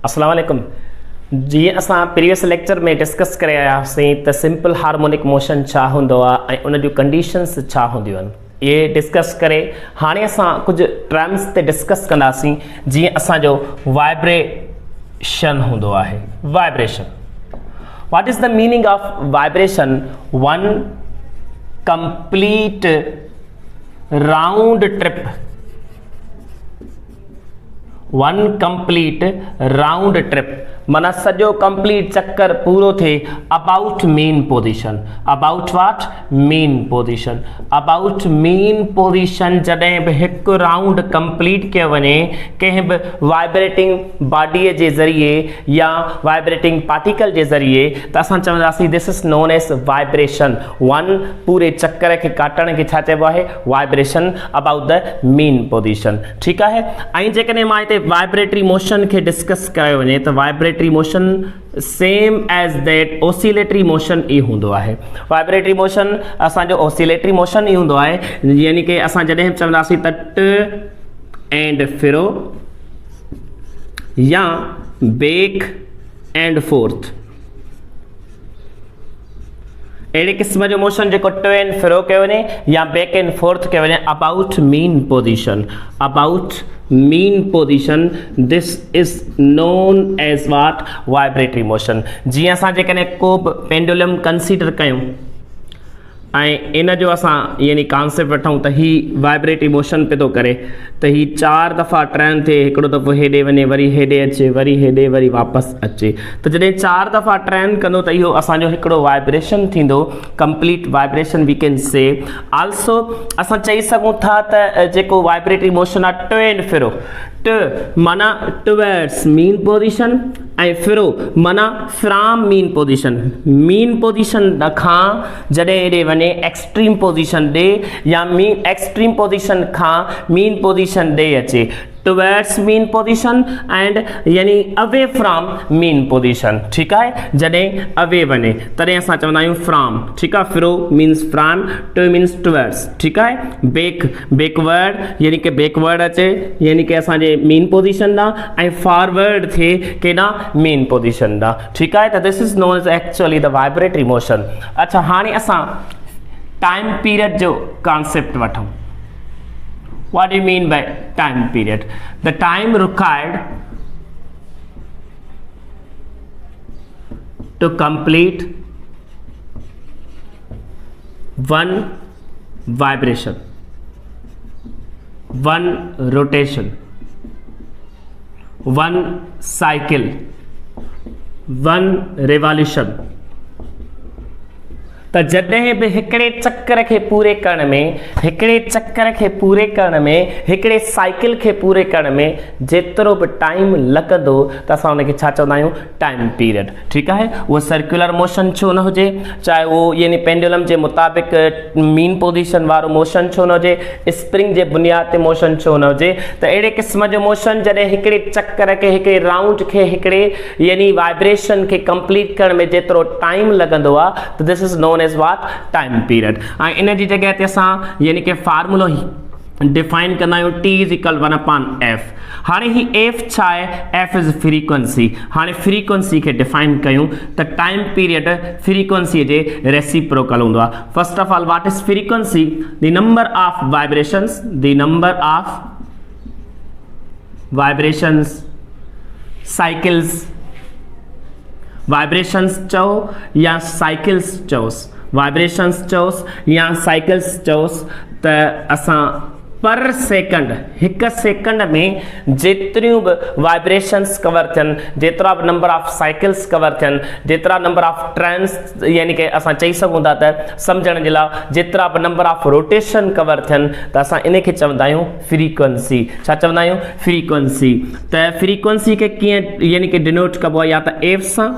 अस्सलाम वालेकुम जी। असां प्रीवियस लेक्चर में डिस्कस करे आयासीं त सिंपल हार्मोनिक मोशन छा हूंदो आहे ऐं उन जूं कंडीशन्स छा हूंदियूं आहिनि। ये डिस्कस करे हाणे असां कुछ टर्म्स ते डिस्कस कंदासीं जीअं असांजो वाइब्रेशन हूंदो आहे। Vibration, what is the meaning of vibration? One complete round trip, one complete round trip माना सॼो कंप्लीट चक्कर पूरो थिए about mean position. About what? Mean position. About mean position जॾहिं बि हिकु राउंड कंप्लीट कयो वञे कंहिं बि वाइब्रेटिंग बॉडीअ जे ज़रिए या वाइब्रेटिंग पार्टिकल जे ज़रिए त असां चवंदासीं this is known as vibration. One पूरे चक्कर खे काटण खे छा चइबो आहे? Vibration about the mean position. ठीकु आहे। ऐं जेकॾहिं मां हिते वाइब्रेटरी मोशन खे डिस्कस कयो वञे त vibratory motion same as that oscillatory motion ई हूंदो आहे। वाइब्रेटरी मोशन असांजो ऑसिलेटरी मोशन ई हूंदो आहे, यानी कि असां जॾहिं चवंदासीं त ट एंड फिरो या बैक एंड फोर्थ, अहिड़े क़िस्म जो मोशन जेको टू एंड फिरो कयो वञे या बैक एंड फोर्थ कयो वञे about mean position. About mean position this is known as what? Vibratory motion. जीअं असां जेकॾहिं को बि पेंडुलम कंसीडर कयूं ऐं इन जो असां यानी कॉन्सेप्ट वठूं त ही वाइब्रेटरी मोशन पे थो करे त ही 4 दफ़ा टर्न थिए, हिकिड़ो दफ़ो हेॾे वञे वरी हेॾे अचे वरी हेॾे वरी वापसि अचे, त जॾहिं 4 दफ़ा टर्न कंदो त इहो असांजो हिकिड़ो वाइब्रेशन थींदो, complete vibration we can say. Also असां चई सघूं था त जेको वाइब्रेटरी मोशन आहे टू एंड फिरो, ट माना टुवर्ड्स मीन पोजीशन ऐं फिरो माना from mean position. Mean position खां जॾहिं हेॾे वञे एक्सट्रीम पोजीशन ॾे या मीन एक्सट्रीम पोजीशन खां मीन पोजीशन ॾे अचे, टुवर्ड्स मीन पोजीशन एंड यानी अवे फ्रॉम मीन पोजीशन। ठीकु आहे। जॾहिं अवे वञे तॾहिं असां चवंदा आहियूं फ्रॉम। ठीकु आहे। Fro means from, to means towards. ठीकु आहे। बैक बैकवर्ड यानी कि बैकवर्ड अचे यानी कि असांजे मीन पोजीशन ॾांहुं ऐं फॉरवर्ड थिए केॾां? मीन पोजीशन ॾांहुं। ठीकु आहे। त this is known as actually the vibratory motion. अच्छा, हाणे असां टाइम पीरियड जो कॉन्सेप्ट वठूं। What do you mean by time period? The time required to complete one vibration, one rotation, one cycle, one revolution। त जॾहिं बि हिकिड़े चक्कर खे पूरे करण में, हिकिड़े चक्कर खे पूरे करण में, हिकिड़े साइकिल खे पूरे करण में जेतिरो बि टाइम लॻंदो त असां हुनखे छा चवंदा आहियूं? Time period. ठीकु आहे। उहो सर्कुलर मोशन छो न हुजे, चाहे उहो यानी पेंडुलम जे मुताबिक़ मीन पोजीशन वारो मोशन छो न हुजे, स्प्रिंग जे बुनियाद ते मोशन छो न हुजे, त अहिड़े क़िस्म जो मोशन जॾहिं हिकिड़े चक्कर खे, हिकिड़े राउंड खे, हिकिड़े यानी वाइब्रेशन खे कंप्लीट करण में जेतिरो टाइम लॻंदो आहे त this is known as what? Time period. ऐं इन जी जॻह ते असां यानी कि फार्मूलो डिफाइन कंदा आहियूं T इज़ इक्वल 1/f। हाणे ही एफ छा आहे? F is frequency. हाणे फ्रीक्वेंसी खे डिफाइन कयूं त टाइम पीरियड फ्रीक्वेंसी जे रेसिप्रोकल हूंदो आहे। First of all what is frequency? The number of vibrations, the number of vibrations cycles, vibrations चओ या साइकिल्स चओस, वाइब्रेशंस चओस या साइकिल्स चओस, त असां पर सेकंड, हिकु सेकंड में जेतिरियूं बि वाइब्रेशंस कवर थियनि, जेतिरा बि नंबर ऑफ साइकिल्स कवर थियनि, जेतिरा नंबर ऑफ ट्रेंस यानी कि असां चई सघूं था त सम्झण जे लाइ जेतिरा बि नंबर ऑफ रोटेशन कवर थियनि त असां इन खे चवंदा आहियूं फ्रीक्वेंसी। छा चवंदा आहियूं? फ्रीक्वेंसी। त फ्रीक्वेंसी खे कीअं यानी कि डिनोट कबो आहे? या त एफ सां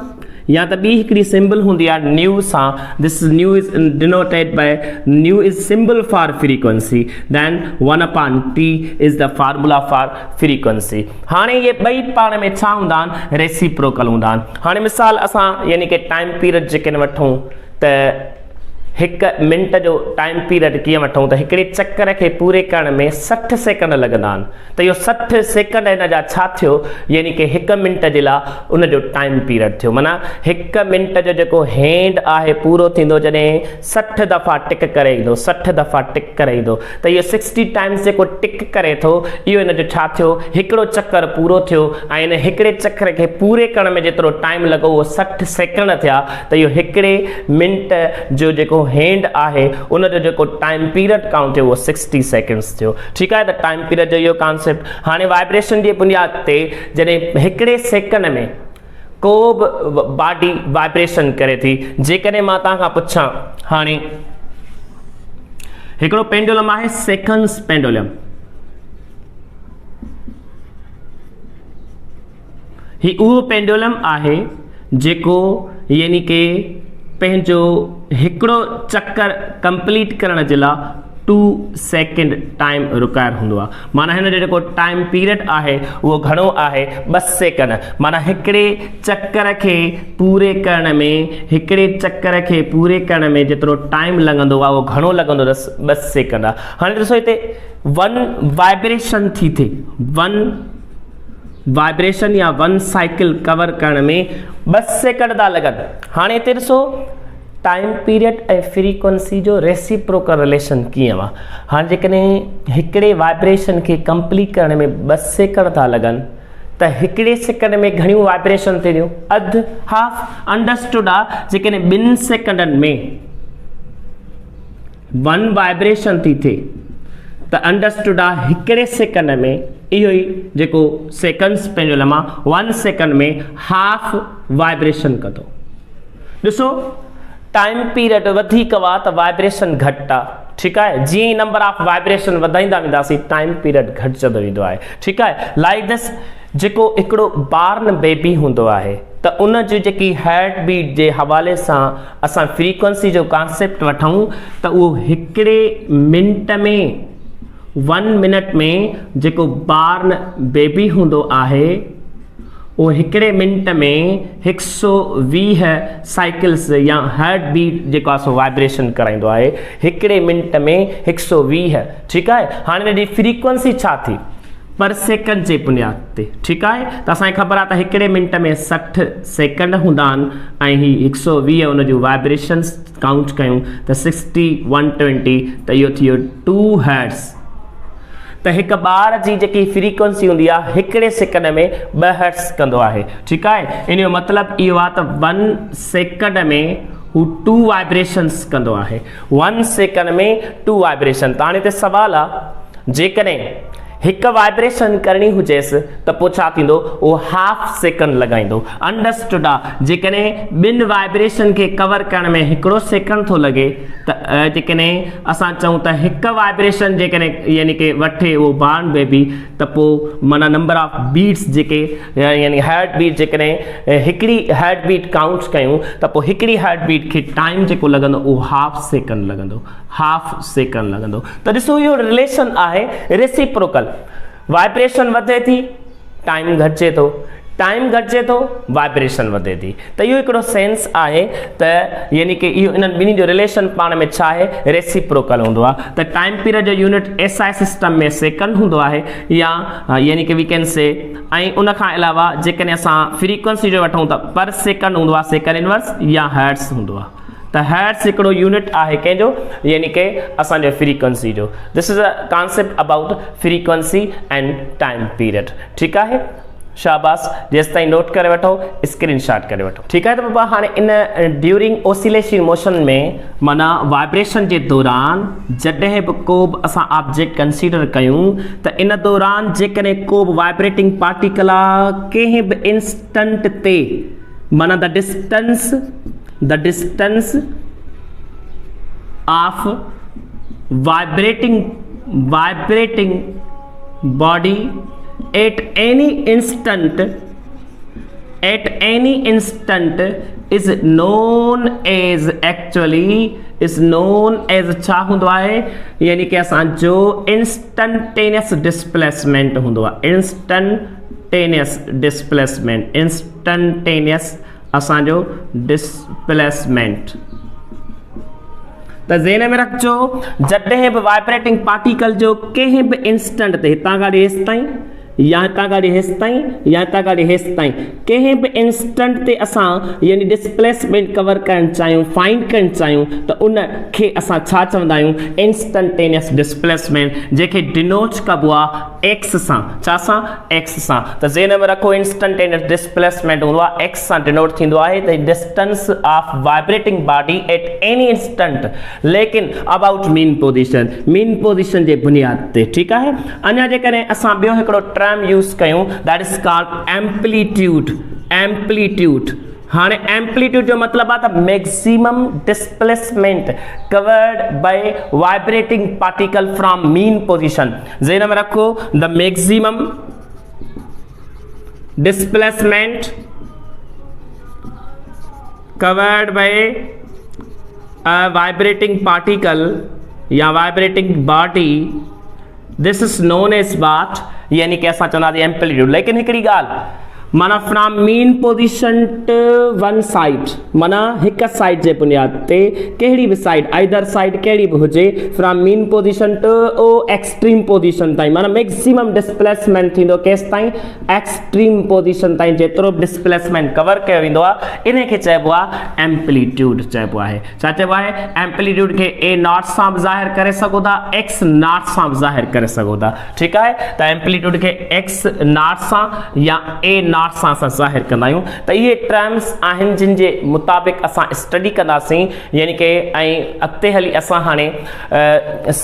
या त ॿी हिकिड़ी सिंबल हूंदी आहे न्यू सां। This nu is denoted by, nu is symbol for frequency, then 1/t is the formula for frequency. हाणे ये ॿई पाण में छा हूंदा आहिनि? रेसिप्रोकल हूंदा आहिनि। हाणे मिसाल असां यानी कि टाइम पीरियड जेके वठूं त 1 मिनट जो टाइम पीरियड कीअं वठूं त हिकिड़े चक्कर खे पूरे करण में 60 सेकंड लॻंदा आहिनि त इहो 60 सेकंड हिन जा छा थियो यानी कि 1 मिनट जे लाइ उन जो टाइम पीरियड थियो माना 1 मिनट जो जेको हैंड आहे पूरो थींदो जॾहिं 60 दफ़ा टिक करे ईंदो 60 दफ़ा टिक करे ईंदो त इहो 60 टाइम्स जेको टिक करे थो इहो हिन जो छा थियो हिकिड़ो चक्कर पूरो थियो ऐं हिन हिकिड़े चक्कर खे पूरे करण में जेतिरो टाइम लॻो उहो 60 सेकंड थिया त इहो हिकिड़े मिनट जो जेको हैंड आहे उन जो जेको टाइम पीरियड काउंट थियो उहो 60 सेकंड्स थियो ठीकु आहे त टाइम पीरियड जो इहो कॉन्सेप्ट हाणे वाइब्रेशन जी बुनियाद ते जॾहिं हिकिड़े सेकंड में को बि बॉडी वाइब्रेशन करे थी जेकॾहिं मां तव्हां खां पुछां हाणे हिकिड़ो पेंडुलम आहे सेकंड्स पेंडुलम ही उहो पेंडुलम आहे जेको यानी कि पंहिंजो हिकिड़ो चक्कर कंप्लीट करण जे लाइ 2 सेकंड टाइम रिक्वायर हूंदो आहे माना हिन जो जेको टाइम पीरियड आहे उहो घणो आहे 2 सेकंड माना हिकिड़े चक्कर खे पूरे करण में जेतिरो टाइम लॻंदो आहे उहो घणो लॻंदो 2 सेकंड आहे हाणे ॾिसो हिते 1 वाइब्रेशन थी थिए 1 वाइब्रेशन या 1 साइकिल कवर करण में 2 सेकंड था लॻनि हाणे हिते ॾिसो टाइम पीरियड ऐं फ्रीक्वेंसी जो रेसिप्रोकल रिलेशन कीअं आहे हाणे जेकॾहिं हिकिड़े वाइब्रेशन खे कंप्लीट करण में 2 सेकंड था लॻनि त हिकिड़े सेकंड में घणियूं वाइब्रेशन थियूं अधु हाफ अंडरस्टूड आहे जेकॾहिं 2 सेकंडनि में 1 वाइब्रेशन थी थिए त अंडरस्टूड आहे हिकिड़े सेकंड में इहो ई जेको सेकंड्स पेंडुलम आहे 1 सेकंड में हाफ वाइब्रेशन कंदो ॾिसो टाइम पीरियड वधीक हुआ त वाइब्रेशन घटि आहे ठीकु आहे जीअं ई नंबर ऑफ वाइब्रेशन वधाईंदा वेंदासीं टाइम पीरियड घटिजंदो वेंदो आहे ठीकु आहे लाइक दिस जेको हिकिड़ो बार्न बेबी हूंदो आहे त उन जी जेकी हार्ट बीट जे हवाले सां असां फ्रीक्वेंसी जो कॉन्सेप्ट वठूं त उहो हिकिड़े मिनट में 1 मिनट में जेको बार्न बेबी हूंदो आहे वो हिकिड़े मिनट में 120 साइकिल्स या हार्ट बीट जेको आहे सो वाइब्रेशन कराईंदो आहे हिकिड़े मिनट में 120 ठीकु आहे हाणे हिन जी फ्रीक्वेंसी छा थी पर सेकंड जे बुनियाद ते ठीकु आहे त असांखे ख़बर आहे त हिकिड़े मिनट में 60 सेकंड हूंदा आहिनि ऐं ही 120 उन जूं वाइब्रेशन्स काउंट कयूं त 60 120 त इहो थी वियो 2 हर्ट्ज़ त हिकु ॿार जी जेकी फ्रीक्वेंसी हूंदी आहे हिकिड़े सेकंड में 2 हर्ट्ज़ कंदो आहे ठीकु आहे इन जो मतिलबु इहो आहे त 1 सेकंड में हू 2 वाइब्रेशन्स कंदो आहे 1 सेकंड में 2 वाइब्रेशन त हाणे हिते सुवालु आहे जेकॾहिं हिकु वाइब्रेशन करणी हुजेसि त पोइ छा थींदो उहो हाफ सेकंड लॻाईंदो अंडरस्टूड आहे जेकॾहिं 2 वाइब्रेशन खे कवर करण में हिकिड़ो सेकंड थो लॻे त जेकॾहिं असां चऊं त हिकु वाइब्रेशन जेकॾहिं यानी कि वठे उहो बार्न बेबी त पोइ माना नंबर ऑफ बीट्स जेके यानी हार्ट बीट जेकॾहिं हिकिड़ी हार्ट बीट काउंट कयूं त पोइ हिकिड़ी हार्ट बीट खे टाइम जेको लॻंदो उहो हाफ सेकंड लॻंदो त ॾिसो इहो रिलेशन आहे रेसिप्रोकल वाइब्रेशन वधे थी टाइम घटिजे थो वाइब्रेशन वधे थी त इहो हिकिड़ो सेंस आहे त यानी कि इहो इन्हनि ॿिन्ही जो रिलेशन पाण में छा आहे रेसिप्रोकल हूंदो आहे त टाइम पीरियड जो यूनिट एसआई सिस्टम में सेकंड हूंदो आहे या यानी कि वी कैन से ऐं उन खां अलावा जेकॾहिं असां फ्रीक्वेंसी जो वठूं त पर सेकंड हूंदो आहे सेकंड इनवर्स या हर्ट्ज़ हूंदो आहे त हर्ट्ज़ हिकिड़ो यूनिट आहे कंहिंजो यानी कि असांजो फ्रीक्वेंसी जो this is a concept about frequency and time period ठीकु आहे शाबाश जेसि ताईं नोट करे वठो स्क्रीनशॉट करे वठो ठीकु आहे त बाबा हाणे इन ड्यूरिंग ओसिलेशन मोशन में माना वाइब्रेशन जे दौरान जॾहिं बि को बि असां ऑब्जेक्ट कंसीडर कयूं त इन दौरान जेकॾहिं को बि वाइब्रेटिंग पार्टिकल आहे कंहिं बि इंस्टेंट ते माना the distance of vibrating body at any instant is known as छा हूंदो आहे यानी कि असांजो इंस्टंटेनियस डिस्प्लेसमेंट हूंदो आहे इंस्टंटेनियस असांजो डिस्प्लेसमेंट त ज़हन में रखिजो जॾहिं बि वाइब्रेटिंग पार्टिकल जो कंहिं बि इंस्टेंट ते हितां खां हेसि ताईं या हितां खां हेसि ताईं या हितां खां हेसि ताईं कंहिं बि इंस्टेंट ते असां यानी डिस्प्लेसमेंट कवर करणु चाहियूं फाइंड करणु चाहियूं त उन खे असां छा चवंदा आहियूं इंस्टंटेनियस डिस्प्लेसमेंट जंहिंखे डिनोट कबो आहे एक्स सां छा सां एक्स सां त ज़हन में रखो इंस्टंटेनियस डिस्प्लेसमेंट हूंदो आहे एक्स सां डिनोट थींदो आहे the distance of vibrating body at any instant लेकिन अबाउट मीन पोजीशन जे बुनियाद ते ठीकु आहे अञा जेकॾहिं असां ॿियो हिकिड़ो टर्म यूज़ कयूं दैट इज कॉल्ड एम्पलीट्यूड हाँ एम्पलीट्यूड जो मतलब है maximum displacement covered by vibrating particle from mean position ज़हन में रखो the maximum displacement covered by vibrating particle या vibrating body this is known as what यानी कि असां चवंदासीं एम्पलीट्यूड लेकिन हिकिड़ी ॻाल्हि माना from mean position to one side माना हिक साइड जे बुनियाद ते कहिड़ी बि साइड आइदर साइड कहिड़ी बि हुजे फ्रॉम मीन पोजीशन टू ओ एक्सट्रीम पोजीशन ताईं माना मैक्सिमम डिस्प्लेसमेंट थींदो केसि ताईं एक्सट्रीम पोजीशन ताईं जेतिरो डिस्प्लेसमेंट कवर कयो वेंदो आहे इन खे चइबो आहे एम्पलीट्यूड चइबो आहे छा चइबो आहे एम्पलीट्यूड खे ए नॉट सां बि ज़ाहिर करे सघो था एक्स नॉट सां बि ज़ाहिर करे सघो था ठीकु आहे त एम्पलीट्यूड खे एक्स नॉट सां या ए नॉट सां असां ज़ाहिर कंदा आहियूं त इहे टर्म्स आहिनि जिन जे मुताबिक़ असां स्टडी कंदासीं यानी कि ऐं अॻिते हली असां हाणे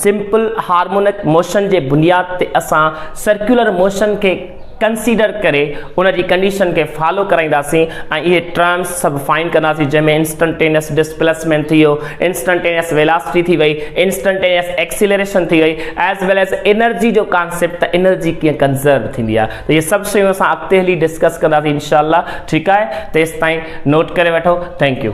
सिंपल हार्मोनिक मोशन जे बुनियाद ते असां सर्कुलर मोशन खे कंसीडर करे उन जी कंडीशन के फॉलो कराईंदासीं ऐं इहे टर्म्स सभु फाइंड कंदासीं जंहिंमें इंस्टंटेनियस डिस्प्लेसमेंट थी वियो इंस्टंटेनियस वेलोसिटी थी वई इंस्टंटेनियस एक्सीलरेशन थी वई एज वेल एज एनर्जी जो कॉन्सेप्ट त एनर्जी कीअं कंज़र्व थींदी आहे त इहे सभु शयूं असां अॻिते हली डिस्कस कंदासीं इंशाअल्लाह ठीकु आहे तेसि ताईं नोट करे वठो थैंक यू